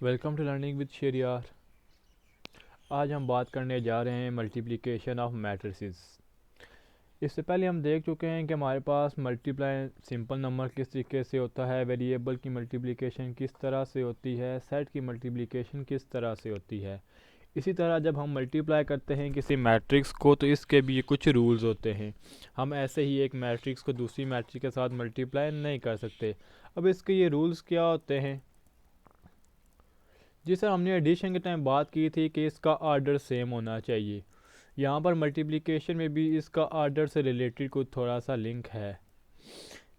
Welcome to learning with Sheriyar. आज हम बात करने जा रहे हैं मल्टीप्लिकेशन ऑफ मैट्रिसेस। इससे पहले हम देख चुके हैं कि हमारे पास मल्टीप्लाई सिंपल नंबर किस तरीके से होता है, वेरिएबल की मल्टीप्लिकेशन किस तरह से होती है, सेट की मल्टीप्लिकेशन किस तरह से होती है। इसी तरह जब हम मल्टीप्लाई करते हैं किसी मैट्रिक्स को तो इसके भी कुछ रूल्स होते हैं। हम ऐसे ही एक मैट्रिक्स को दूसरी मैट्रिक्स के साथ मल्टीप्लाई नहीं कर सकते। अब इसके ये रूल्स क्या होते हैं? जी सर, हमने एडिशन के टाइम बात की थी कि इसका आर्डर सेम होना चाहिए। यहाँ पर मल्टीप्लिकेशन में भी इसका आर्डर से रिलेटेड कुछ थोड़ा सा लिंक है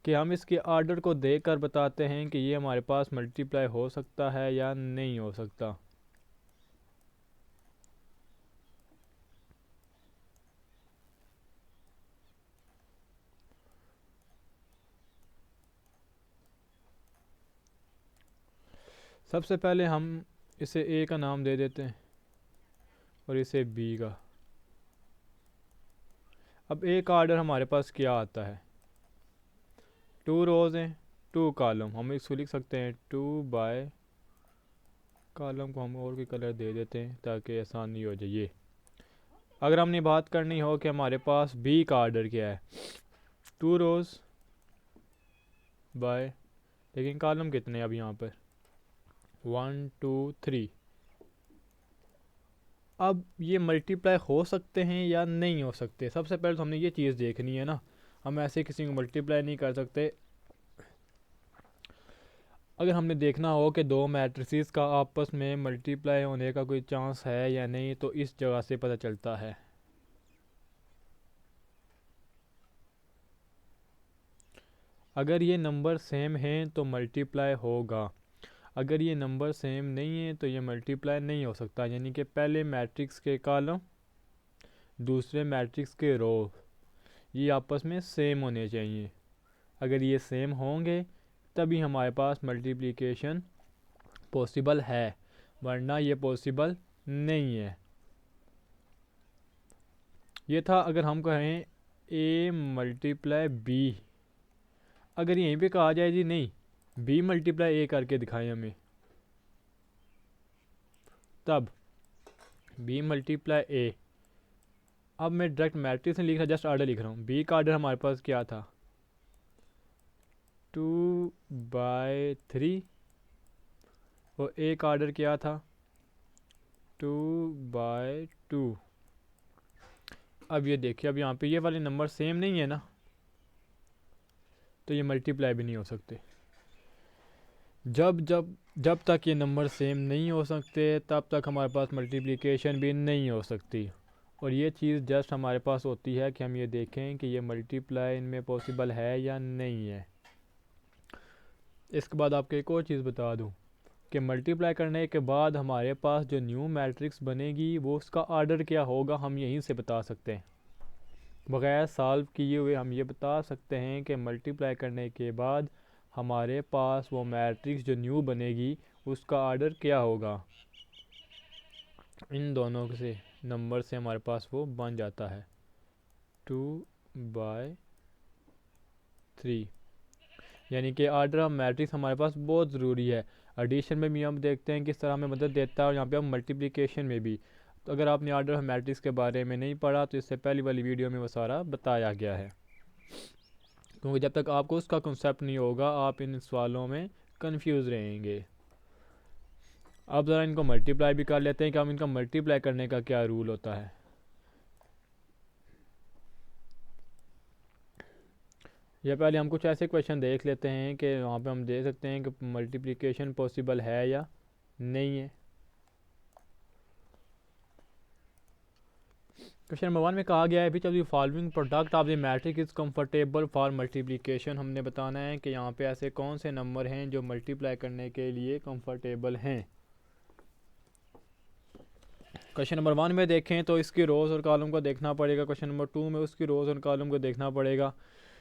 कि हम इसके आर्डर को देखकर बताते हैं कि ये हमारे पास मल्टीप्लाई हो सकता है या नहीं हो सकता। सबसे पहले हम इसे ए का नाम दे देते हैं और इसे बी का। अब ए का आर्डर हमारे पास क्या आता है? 2 रोज़ हैं, 2 कॉलम। हम इसको लिख सकते हैं 2 बाय, कॉलम को हम और कोई कलर दे देते हैं ताकि आसानी हो जाए। ये अगर हमने बात करनी हो कि हमारे पास बी का आर्डर क्या है, 2 रोज़ बाय, लेकिन कॉलम कितने अब यहाँ पर 1 2 3। अब ये मल्टीप्लाई हो सकते हैं या नहीं हो सकते, सबसे पहले तो हमने ये चीज़ देखनी है ना। हम ऐसे किसी को मल्टीप्लाई नहीं कर सकते। अगर हमने देखना हो कि दो मैट्रिसेस का आपस में मल्टीप्लाई होने का कोई चांस है या नहीं तो इस जगह से पता चलता है। अगर ये नंबर सेम हैं तो मल्टीप्लाई होगा, अगर ये नंबर सेम नहीं है तो ये मल्टीप्लाई नहीं हो सकता। यानी कि पहले मैट्रिक्स के कॉलम, दूसरे मैट्रिक्स के रो, ये आपस में सेम होने चाहिए। अगर ये सेम होंगे तभी हमारे पास मल्टीप्लिकेशन पॉसिबल है, वरना ये पॉसिबल नहीं है। ये था अगर हम कहें ए मल्टीप्लाई बी। अगर यहीं पे कहा जाए जी नहीं, बी मल्टीप्लाई ए करके दिखाएं हमें, तब बी मल्टीप्लाई ए। अब मैं डायरेक्ट मैट्रिक्स नहीं लिख रहा, जस्ट आर्डर लिख रहा हूँ। बी का आर्डर हमारे पास क्या था 2/3 और ए का आर्डर क्या था 2/2। अब ये देखिए, अब यहाँ पे ये वाले नंबर सेम नहीं है ना, तो ये मल्टीप्लाई भी नहीं हो सकते। जब जब जब तक ये नंबर सेम नहीं हो सकते तब तक हमारे पास मल्टीप्लिकेशन भी नहीं हो सकती। और ये चीज़ जस्ट हमारे पास होती है कि हम ये देखें कि ये मल्टीप्लाई इनमें पॉसिबल है या नहीं है। इसके बाद आपको एक और चीज़ बता दूं कि मल्टीप्लाई करने के बाद हमारे पास जो न्यू मैट्रिक्स बनेगी वो उसका आर्डर क्या होगा हम यहीं से बता सकते हैं। बगैर सॉल्व किए हुए हम ये बता सकते हैं कि मल्टीप्लाई करने के बाद हमारे पास वो मैट्रिक्स जो न्यू बनेगी उसका आर्डर क्या होगा। इन दोनों से नंबर से हमारे पास वो बन जाता है 2/3। यानी कि आर्डर ऑफ मैट्रिक्स हमारे पास बहुत ज़रूरी है। एडिशन में भी हम देखते हैं किस तरह हमें मदद देता है और यहाँ पे हम मल्टीप्लिकेशन में भी। तो अगर आपने आर्डर ऑफ मैट्रिक्स के बारे में नहीं पढ़ा तो इससे पहली वाली वीडियो में वो सारा बताया गया है, क्योंकि जब तक आपको उसका कंसेप्ट नहीं होगा आप इन सवालों में कंफ्यूज रहेंगे। अब ज़रा इनको मल्टीप्लाई भी कर लेते हैं कि हम इनका मल्टीप्लाई करने का क्या रूल होता है। या पहले हम कुछ ऐसे क्वेश्चन देख लेते हैं कि वहाँ पे हम देख सकते हैं कि मल्टीप्लिकेशन पॉसिबल है या नहीं है। क्वेश्चन नंबर 1 में कहा गया है which of the following product of the matrix is comfortable for multiplication. हमने बताना है कि यहाँ पे ऐसे कौन से नंबर हैं जो मल्टीप्लाई करने के लिए कंफर्टेबल हैं। क्वेश्चन नंबर 1 में देखें तो इसकी रोज़ और कॉलम को देखना पड़ेगा। क्वेश्चन नंबर 2 में उसकी रोज़ और कॉलम को देखना पड़ेगा।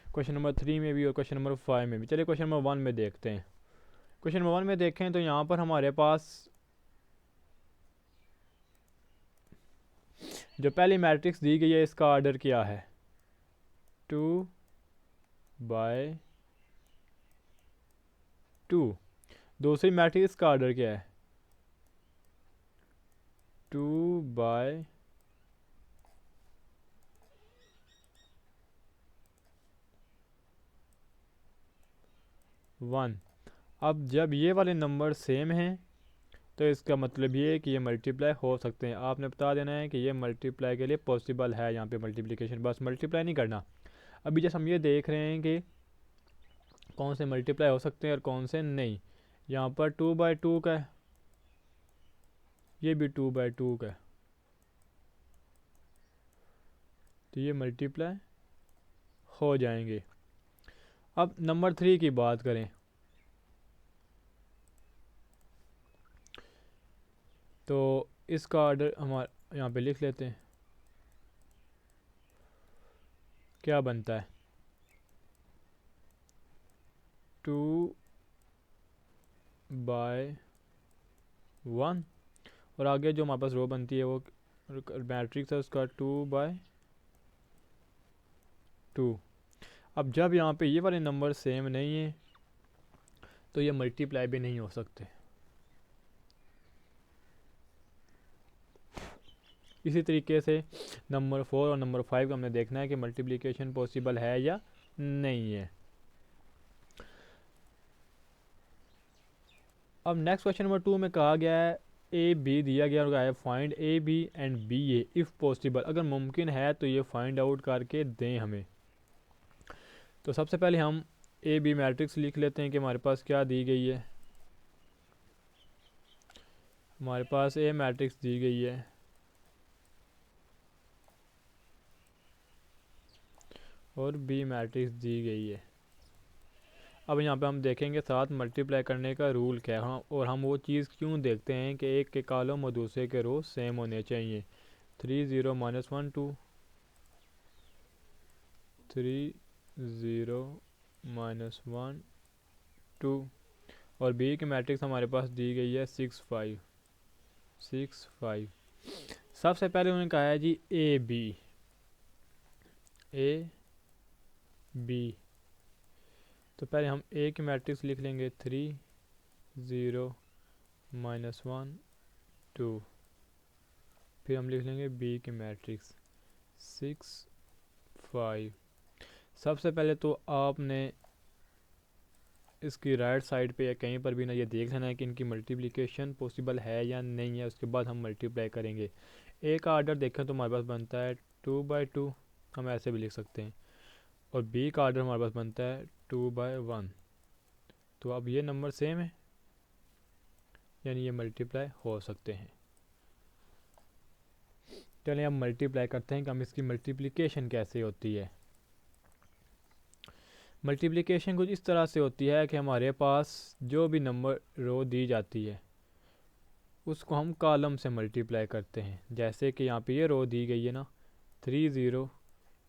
क्वेश्चन नंबर 3 में भी और क्वेश्चन नंबर 5 में भी। चलिए क्वेश्चन नंबर 1 में देखते हैं। क्वेश्चन नंबर 1 में देखें तो यहाँ पर हमारे पास जो पहली मैट्रिक्स दी गई है इसका आर्डर क्या है 2/2। दूसरी मैट्रिक्स का आर्डर क्या है 2/1। अब जब ये वाले नंबर सेम हैं तो इसका मतलब ये है कि ये मल्टीप्लाई हो सकते हैं। आपने बता देना है कि ये मल्टीप्लाई के लिए पॉसिबल है, यहाँ पे मल्टीप्लिकेशन, बस मल्टीप्लाई नहीं करना। अभी जैसे हम ये देख रहे हैं कि कौन से मल्टीप्लाई हो सकते हैं और कौन से नहीं। यहाँ पर 2/2 का है, ये भी 2/2 का है, तो ये मल्टीप्लाई हो जाएंगे। अब नंबर 3 की बात करें तो इसका ऑर्डर हमारा यहाँ पे लिख लेते हैं। क्या बनता है 2/1 और आगे जो हमारे पास रो बनती है वो मैट्रिक्स है उसका 2/2। अब जब यहाँ पे ये वाले नंबर सेम नहीं है तो ये मल्टीप्लाई भी नहीं हो सकते। इसी तरीके से नंबर 4 और नंबर 5 का हमने देखना है कि मल्टीप्लिकेशन पॉसिबल है या नहीं है। अब नेक्स्ट क्वेश्चन नंबर 2 में कहा गया है ए बी दिया गया और कहा है find A B and B A if possible, अगर मुमकिन है तो ये फाइंड आउट करके दें हमें। तो सबसे पहले हम ए बी मैट्रिक्स लिख लेते हैं कि हमारे पास क्या दी गई है। हमारे पास ए मैट्रिक्स दी गई है और बी मैट्रिक्स दी गई है। अब यहाँ पे हम देखेंगे साथ मल्टीप्लाई करने का रूल क्या है, हाँ, और हम वो चीज़ क्यों देखते हैं कि एक के कॉलम और दूसरे के रो सेम होने चाहिए। 3 0 -1 2, 3 0 -1 2 और बी की मैट्रिक्स हमारे पास दी गई है 6 5 6 5। सबसे पहले उन्होंने कहा है जी ए बी, तो पहले हम ए की मैट्रिक्स लिख लेंगे 3 0 -1 2, फिर हम लिख लेंगे बी की मैट्रिक्स 6 5। सबसे पहले तो आपने इसकी राइट साइड पे या कहीं पर भी ना ये देख लेना है कि इनकी मल्टीप्लिकेशन पॉसिबल है या नहीं है, उसके बाद हम मल्टीप्लाई करेंगे। ए का आर्डर देखें तो हमारे पास बनता है 2/2, हम ऐसे भी लिख सकते हैं, और बी का आर्डर हमारे पास बनता है 2/1। तो अब ये नंबर सेम है यानी ये मल्टीप्लाई हो सकते हैं। चलिए अब मल्टीप्लाई करते हैं कि हम इसकी मल्टीप्लिकेशन कैसे होती है। मल्टीप्लिकेशन कुछ इस तरह से होती है कि हमारे पास जो भी नंबर रो दी जाती है उसको हम कॉलम से मल्टीप्लाई करते हैं। जैसे कि यहाँ पे ये रो दी गई है ना 3 0,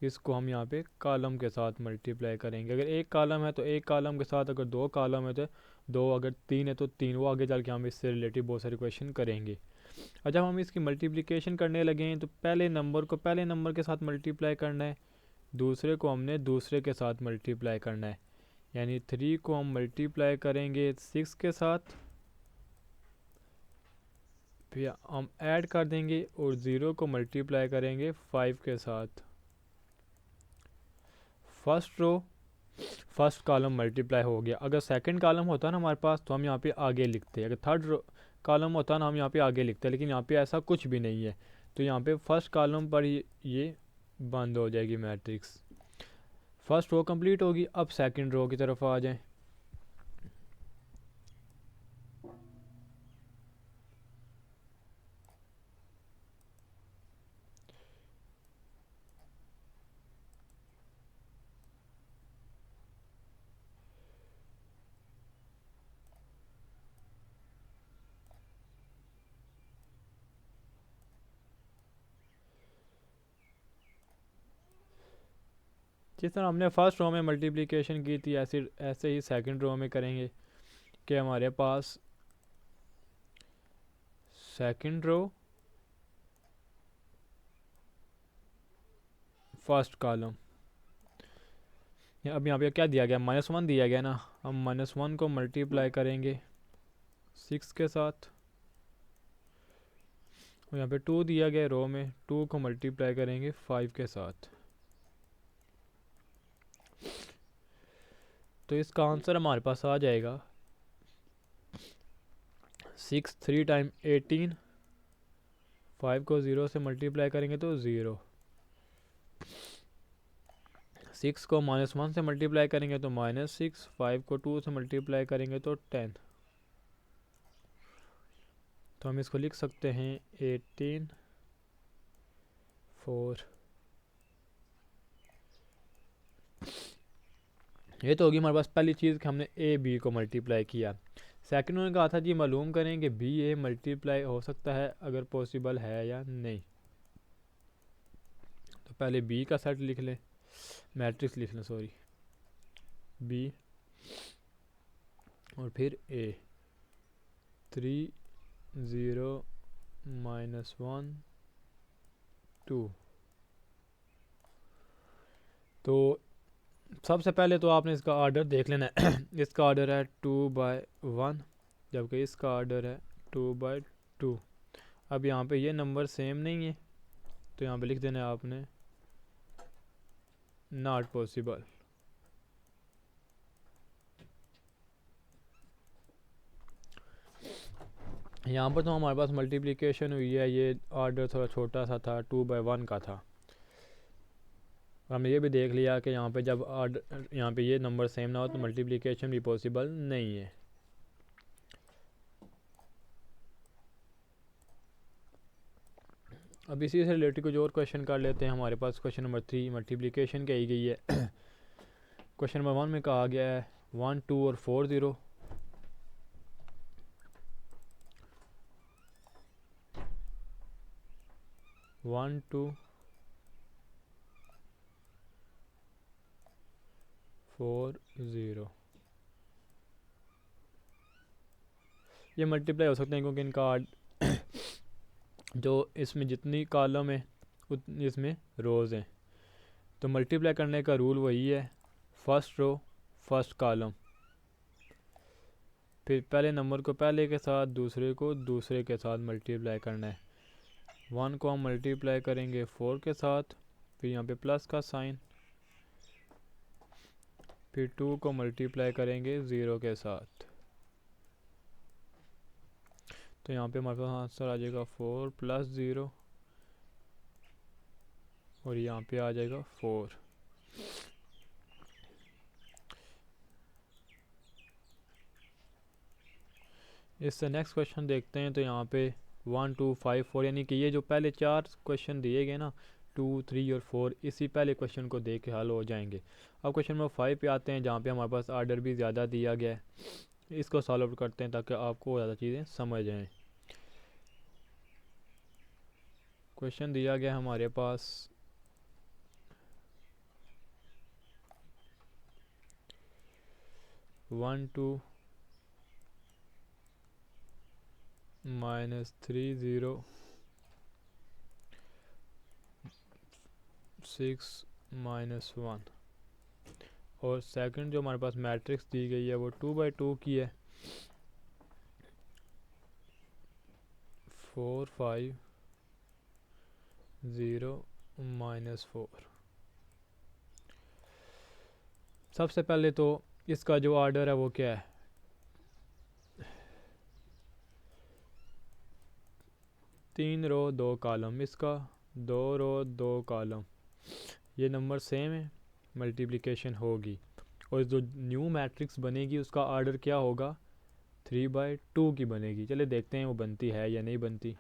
इसको हम यहाँ पे कॉलम के साथ मल्टीप्लाई करेंगे। अगर एक कॉलम है तो एक कॉलम के साथ, अगर दो कॉलम है तो दो, अगर तीन है तो तीन। वो आगे चल के हम इससे रिलेटिव बहुत सारे क्वेश्चन करेंगे। और जब हम इसकी मल्टीप्लिकेशन करने लगे हैं तो पहले नंबर को पहले नंबर के साथ मल्टीप्लाई करना है, दूसरे को हमने दूसरे के साथ मल्टीप्लाई करना है। यानी 3 को हम मल्टीप्लाई करेंगे 6 के साथ, फिर हम ऐड कर देंगे और 0 को मल्टीप्लाई करेंगे 5 के साथ। First row first column multiply हो गया। अगर सेकंड कॉलम होता ना हमारे पास तो हम यहाँ पे आगे लिखते। अगर थर्ड कॉलम होता ना हम यहाँ पे आगे लिखते, लेकिन यहाँ पे ऐसा कुछ भी नहीं है, तो यहाँ पे फर्स्ट कॉलम पर ये बंद हो जाएगी मैट्रिक्स। फर्स्ट रो कंप्लीट होगी। अब सेकंड रो की तरफ आ जाएं। जिस तरह हमने फर्स्ट रो में मल्टीप्लिकेशन की थी ऐसे ही सेकंड रो में करेंगे कि हमारे पास सेकंड रो फर्स्ट कॉलम। अब यहाँ पे क्या दिया गया, -1 दिया गया ना, हम -1 को मल्टीप्लाई करेंगे 6 के साथ और यहाँ पे 2 दिया गया रो में, 2 को मल्टीप्लाई करेंगे 5 के साथ, तो इसका आंसर हमारे पास आ जाएगा 6 3 टाइम 18, 5 को 0 से मल्टीप्लाई करेंगे तो 0, 6 को -1 से मल्टीप्लाई करेंगे तो -6, 5 को 2 से मल्टीप्लाई करेंगे तो 10। तो हम इसको लिख सकते हैं 18 4। ये तो होगी हमारे पास पहली चीज़ कि हमने ए बी को मल्टीप्लाई किया। सेकंड उन्होंने कहा था जी मालूम करें कि बी ए मल्टीप्लाई हो सकता है अगर पॉसिबल है या नहीं। तो पहले बी का सेट लिख लें, मैट्रिक्स लिख लें सॉरी, बी और फिर ए, 3 0 -1 2। तो सबसे पहले तो आपने इसका ऑर्डर देख लेना है इसका ऑर्डर है 2/1 जबकि इसका ऑर्डर है 2/2। अब यहाँ पे ये नंबर सेम नहीं है तो यहाँ पे लिख देना है आपने नॉट पॉसिबल। यहाँ पर तो हमारे पास मल्टीप्लिकेशन हुई है, ये ऑर्डर थोड़ा छोटा सा था, 2/1 का था। हमने ये भी देख लिया कि यहाँ पे जब ऑर्डर यहाँ पे ये नंबर सेम ना हो तो मल्टीप्लिकेशन भी पॉसिबल नहीं है। अब इसी से रिलेटेड कुछ और क्वेश्चन कर लेते हैं। हमारे पास क्वेश्चन नंबर 3 मल्टीप्लिकेशन कही गई है। क्वेश्चन नंबर 1 में कहा गया है 1 2 और 4 0। वन टू 4 0 ये मल्टीप्लाई हो सकते हैं क्योंकि इनका जो इसमें जितनी कॉलम है उतनी इसमें रोज़ हैं। तो मल्टीप्लाई करने का रूल वही है, फर्स्ट रो फर्स्ट कॉलम, फिर पहले नंबर को पहले के साथ दूसरे को दूसरे के साथ मल्टीप्लाई करना है। 1 को हम मल्टीप्लाई करेंगे 4 के साथ, फिर यहाँ पे प्लस का साइन, फिर 2 को मल्टीप्लाई करेंगे 0 के साथ। तो यहाँ पे हमारे पास आंसर आ जाएगा 4 + 0 और यहाँ पे आ जाएगा 4। इससे नेक्स्ट क्वेश्चन देखते हैं। तो यहाँ पे 1 2 5 4 यानी कि ये जो पहले 4 क्वेश्चन दिए गए ना 2 3 और 4 इसी पहले क्वेश्चन को देख के हल हो जाएंगे। अब क्वेश्चन नंबर 5 पे आते हैं जहाँ पे हमारे पास आर्डर भी ज़्यादा दिया गया है। इसको सॉल्व करते हैं ताकि आपको ज़्यादा चीज़ें समझ आएँ। क्वेश्चन दिया गया हमारे पास 1 2 -3 0 6 -1 और सेकंड जो हमारे पास मैट्रिक्स दी गई है वो 2/2 की है, 4 5 0 -4। सबसे पहले तो इसका जो ऑर्डर है वो क्या है, 3 रो 2 कॉलम, इसका 2 रो 2 कॉलम, ये नंबर सेम है, मल्टीप्लिकेशन होगी और जो न्यू मैट्रिक्स बनेगी उसका ऑर्डर क्या होगा, 3/2 की बनेगी। चले देखते हैं वो बनती है या नहीं बनती।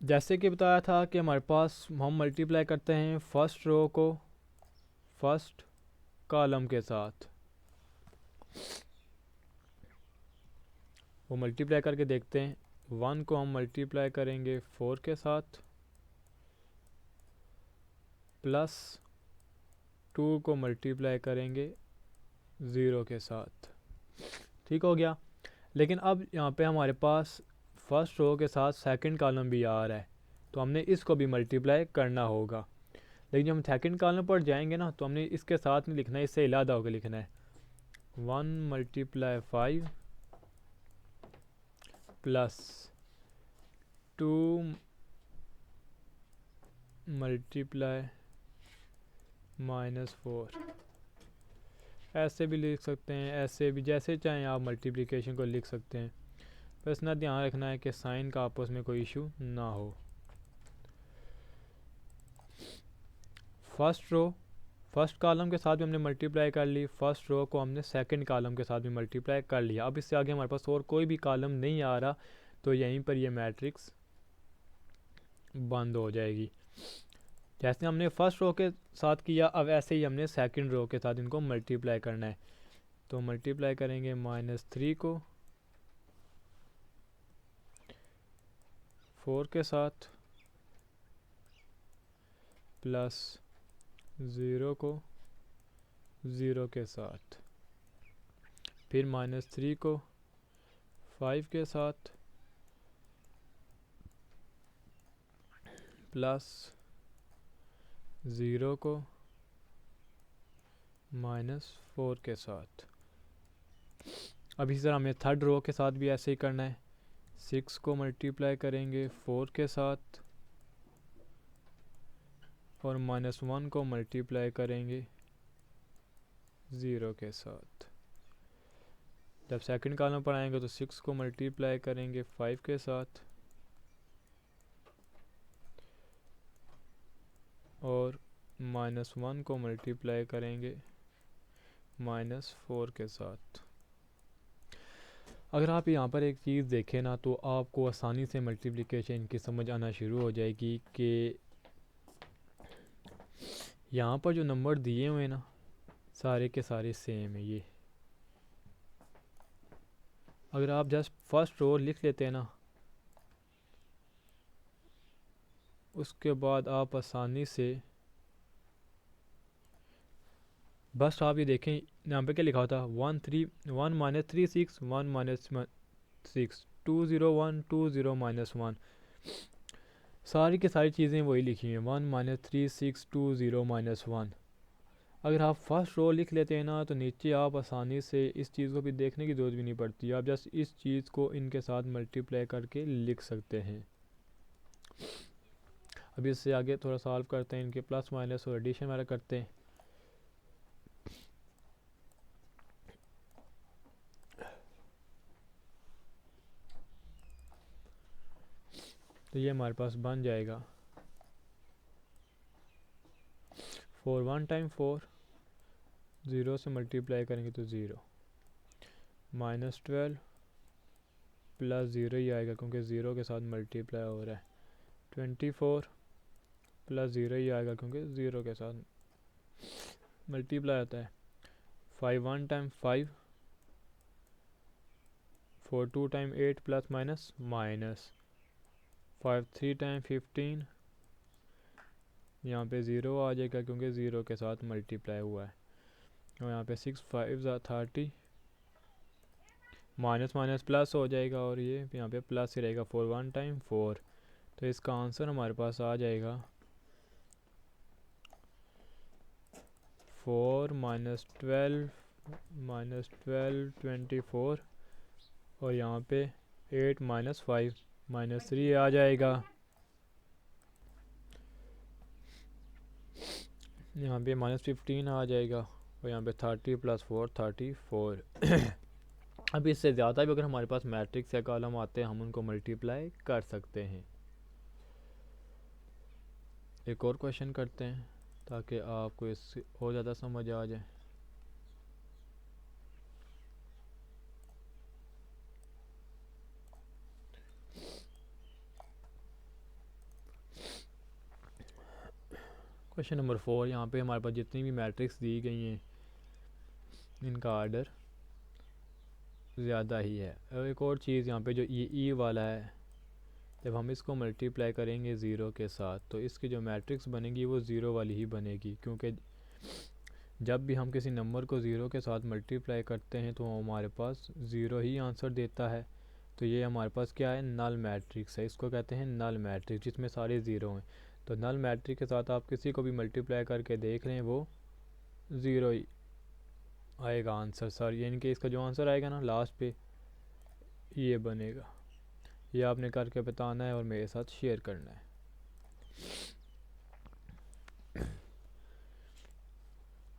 जैसे कि बताया था कि हमारे पास हम मल्टीप्लाई करते हैं फर्स्ट रो को फर्स्ट कॉलम के साथ, वो मल्टीप्लाई करके देखते हैं। 1 को हम मल्टीप्लाई करेंगे 4 के साथ, प्लस 2 को मल्टीप्लाई करेंगे 0 के साथ। ठीक हो गया। लेकिन अब यहाँ पे हमारे पास फर्स्ट रो के साथ सेकंड कॉलम भी आ रहा है तो हमने इसको भी मल्टीप्लाई करना होगा। लेकिन जब हम सेकंड कॉलम पर जाएंगे ना तो हमने इसके साथ नहीं लिखना है, इससे इलादा होकर लिखना है 1 × 5 प्लस 2 × -4। ऐसे भी लिख सकते हैं, ऐसे भी, जैसे चाहें आप मल्टीप्लिकेशन को लिख सकते हैं। बस ना ध्यान रखना है कि साइन का आपस में कोई इशू ना हो। फर्स्ट रो फर्स्ट कॉलम के साथ भी हमने मल्टीप्लाई कर ली, फर्स्ट रो को हमने सेकंड कॉलम के साथ भी मल्टीप्लाई कर लिया। अब इससे आगे हमारे पास और कोई भी कॉलम नहीं आ रहा, तो यहीं पर ये मैट्रिक्स बंद हो जाएगी। जैसे हमने फर्स्ट रो के साथ किया, अब ऐसे ही हमने सेकंड रो के साथ इनको मल्टीप्लाई करना है। तो मल्टीप्लाई करेंगे -3 को 4 के साथ, प्लस 0 को 0 के साथ, फिर -3 को 5 के साथ, प्लस 0 को -4 के साथ। अब इसी तरह हमें थर्ड रो के साथ भी ऐसे ही करना है। 6 को मल्टीप्लाई करेंगे 4 के साथ, और -1 को मल्टीप्लाई करेंगे 0 के साथ। जब सेकंड कॉलम पर आएंगे तो 6 को मल्टीप्लाई करेंगे 5 के साथ, और -1 को मल्टीप्लाई करेंगे -4 के साथ। अगर आप यहाँ पर एक चीज़ देखें ना, तो आपको आसानी से मल्टीप्लिकेशन की समझ आना शुरू हो जाएगी कि यहाँ पर जो नंबर दिए हुए हैं ना, सारे के सारे सेम है। ये अगर आप जस्ट फर्स्ट रो लिख लेते हैं ना, उसके बाद आप आसानी से, बस आप ये देखें यहाँ पे क्या लिखा होता है 1 3 1 -3 6 1 -6 2 0 1 2 0 -1। सारी की सारी चीज़ें वही लिखी हैं 1 -3 6 2 0 -1। अगर आप फर्स्ट रो लिख लेते हैं ना, तो नीचे आप आसानी से इस चीज़ को भी देखने की ज़रूरत भी नहीं पड़ती, आप जस्ट इस चीज़ को इनके साथ मल्टीप्लाई करके लिख सकते हैं। अभी इससे आगे थोड़ा सॉल्व करते हैं, इनके प्लस माइनस और एडिशन वगैरह करते हैं। तो ये हमारे पास बन जाएगा 4 1 टाइम 4, 0 से मल्टीप्लाई करेंगे तो 0, -12 प्लस 0 ही आएगा क्योंकि 0 के साथ मल्टीप्लाई हो रहा है, 24 प्लस 0 ही आएगा क्योंकि 0 के साथ मल्टीप्लाई होता है। 5 1 time 5, 4 2 time 8 plus minus minus, 5 3 time 15, यहाँ पे 0 आ जाएगा क्योंकि 0 के साथ मल्टीप्लाई हुआ है। और यहाँ पे 6 5 30, माइनस माइनस प्लस हो जाएगा, और ये यहाँ पे प्लस ही रहेगा 4 1 टाइम 4। तो इसका आंसर हमारे पास आ जाएगा 4 -12 24, और यहाँ पे 8 -5 -3 आ जाएगा। यहाँ पे -15 आ जाएगा, और यहाँ पे 30 + 4 34। अब इससे ज़्यादा भी अगर हमारे पास मैट्रिक्स या कॉलम आते हैं, हम उनको मल्टीप्लाई कर सकते हैं। एक और क्वेश्चन करते हैं ताकि आपको इससे और ज़्यादा समझ आ जाए। क्वेश्चन नंबर 4, यहाँ पे हमारे पास जितनी भी मैट्रिक्स दी गई हैं, इनका आर्डर ज़्यादा ही है। और एक और चीज़ यहाँ पे जो ई वाला है, जब हम इसको मल्टीप्लाई करेंगे 0 के साथ, तो इसकी जो मैट्रिक्स बनेगी वो 0 वाली ही बनेगी, क्योंकि जब भी हम किसी नंबर को 0 के साथ मल्टीप्लाई करते हैं तो हमारे पास 0 ही आंसर देता है। तो ये हमारे पास क्या है, नल मैट्रिक्स है, इसको कहते हैं नल मैट्रिक्स, जिसमें सारे ज़ीरो हैं। तो नल मैट्रिक्स के साथ आप किसी को भी मल्टीप्लाई करके देख लें वो ज़ीरो ही आएगा आंसर सर, यानी कि इसका जो आंसर आएगा ना लास्ट पे ये बनेगा। ये आपने करके बताना है और मेरे साथ शेयर करना है।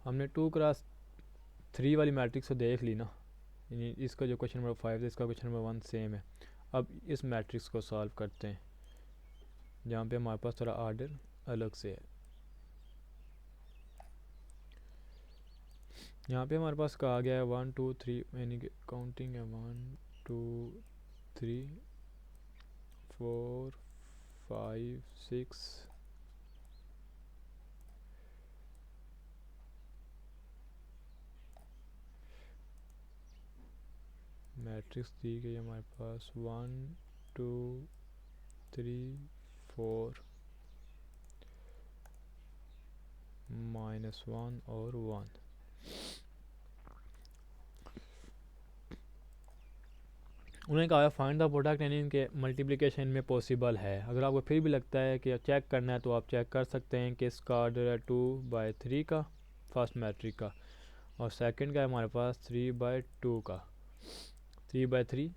हमने 2x3 वाली मैट्रिक्स को देख ली ना, यानी इसका जो क्वेश्चन नंबर 5 है इसका क्वेश्चन नंबर 1 सेम है। अब इस मैट्रिक्स को सॉल्व करते हैं जहाँ पे हमारे पास थोड़ा आर्डर अलग से है। यहाँ पे हमारे पास कहा गया है 1 2 3, यानी कि काउंटिंग है 1 2 3 4 5 6 मैट्रिक्स दी गई हमारे पास 1 2 3 4 -1 और 1। उन्होंने कहा फाइंड द प्रोडक्ट, यानी इनके मल्टीप्लिकेशन में पॉसिबल है। अगर आपको फिर भी लगता है कि चेक करना है तो आप चेक कर सकते हैं कि इसका ऑर्डर है 2/3 का फर्स्ट मैट्रिक का, और सेकंड का है हमारे पास 3/2 का। 3/3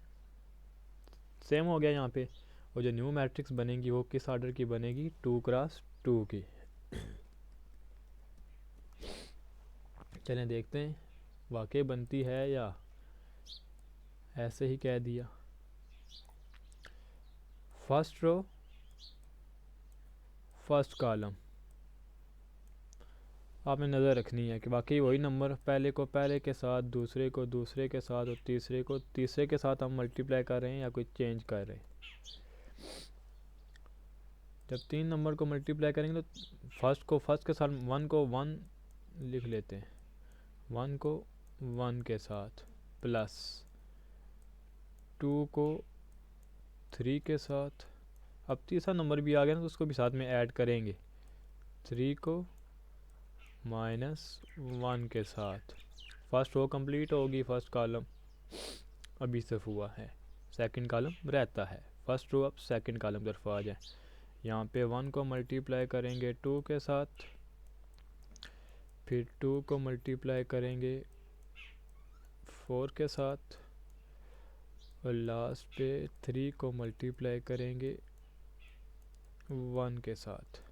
सेम हो गया यहाँ पे, और जो न्यू मैट्रिक्स बनेगी वो किस ऑर्डर की बनेगी, 2x2 की। चलें देखते हैं वाकई बनती है या ऐसे ही कह दिया। फर्स्ट रो फर्स्ट कॉलम आपने नज़र रखनी है कि वाकई वही नंबर पहले को पहले के साथ, दूसरे को दूसरे के साथ और तीसरे को तीसरे के साथ हम मल्टीप्लाई कर रहे हैं या कोई चेंज कर रहे हैं। जब 3 नंबर को मल्टीप्लाई करेंगे तो फर्स्ट को फर्स्ट के साथ 1 को 1 लिख लेते हैं, 1 को 1 के साथ प्लस 2 को 3 के साथ। अब तीसरा नंबर भी आ गया ना तो उसको भी साथ में ऐड करेंगे, 3 को -1 के साथ। फर्स्ट रो कंप्लीट होगी, फर्स्ट कॉलम अभी सिर्फ हुआ है, सेकंड कॉलम रहता है। फर्स्ट रो अब सेकंड कॉलम तरफ आ जाए। यहाँ पे 1 को मल्टीप्लाई करेंगे 2 के साथ, फिर 2 को मल्टीप्लाई करेंगे 4 के साथ, और लास्ट पे 3 को मल्टीप्लाई करेंगे 1 के साथ।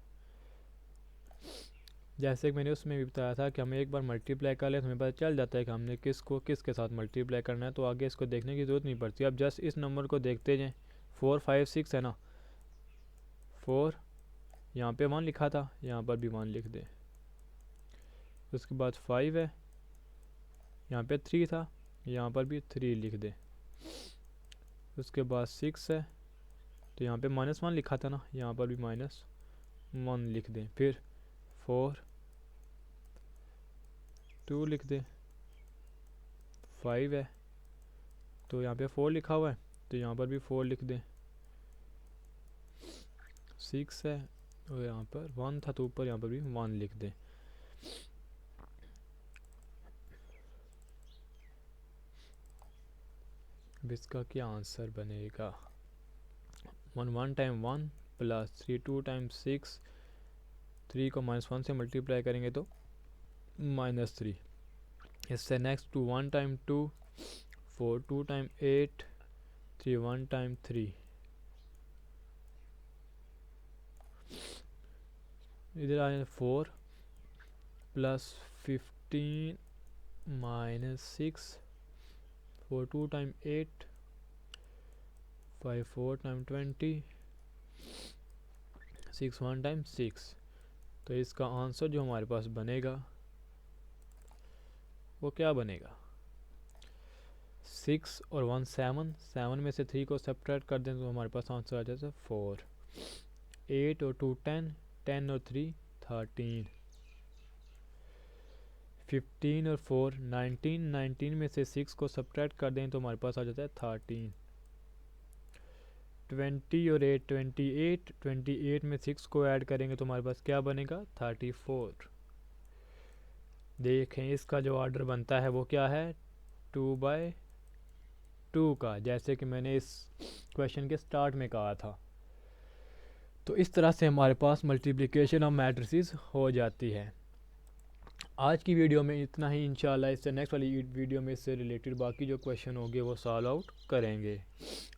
जैसे कि मैंने उसमें भी बताया था कि हम एक बार मल्टीप्लाई कर लें तो हमें पता चल जाता है कि हमने किसको किसके साथ मल्टीप्लाई करना है, तो आगे इसको देखने की ज़रूरत नहीं पड़ती। अब जस्ट इस नंबर को देखते जाएँ, 4 5 6 है ना, 4 यहाँ पे 1 लिखा था, यहाँ पर भी 1 लिख दें। उसके बाद 5 है, यहाँ पे 3 था, यहाँ पर भी 3 लिख दें। उसके बाद 6 है, तो यहाँ पे -1 लिखा था ना, यहाँ पर भी -1 लिख दें। फिर 4 2 लिख दें। 5 है, तो यहाँ पे 4 लिखा हुआ है, तो यहाँ पर भी 4 लिख दें। 6 है, और यहाँ पर 1 था तो ऊपर यहाँ पर भी 1 लिख दें। अब इसका क्या आंसर बनेगा, 1 टाइम 1 प्लस 3 2 टाइम 6, 3 को -1 से मल्टीप्लाई करेंगे तो -3। इससे नेक्स्ट 2 1 टाइम 2, 4 2 टाइम 8, 3 1 टाइम 3। इधर आए 4 प्लस 15 -6, 4 2 टाइम 8, 5 4 टाइम 20, 6 1 टाइम 6। तो इसका आंसर जो हमारे पास बनेगा वो क्या बनेगा, 6 और 1 7, 7 में से 3 को सब्ट्रैक्ट कर दें तो हमारे पास आंसर आ जाता है 4। 8 और 2 10, 10 और 3 13, 15 और 4 19, 19 में से 6 को सब्ट्रैक्ट कर दें तो हमारे पास आ जाता है 13। 20 और 8 28, 28 में 6 को ऐड करेंगे तो हमारे पास क्या बनेगा, 34। देखें इसका जो ऑर्डर बनता है वो क्या है, 2/2 का, जैसे कि मैंने इस क्वेश्चन के स्टार्ट में कहा था। तो इस तरह से हमारे पास मल्टीप्लिकेशन ऑफ मैट्रिसेस हो जाती है। आज की वीडियो में इतना ही। इंशाल्लाह इससे नेक्स्ट वाली वीडियो में इससे रिलेटेड बाकी जो क्वेश्चन होंगे वो सॉल्व आउट करेंगे।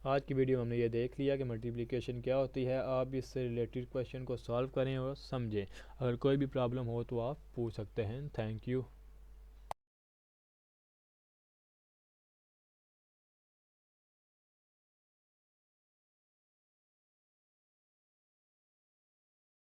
आज की वीडियो में हमने ये देख लिया कि मल्टीप्लिकेशन क्या होती है। आप इससे रिलेटेड क्वेश्चन को सॉल्व करें और समझें। अगर कोई भी प्रॉब्लम हो तो आप पूछ सकते हैं। Thank you.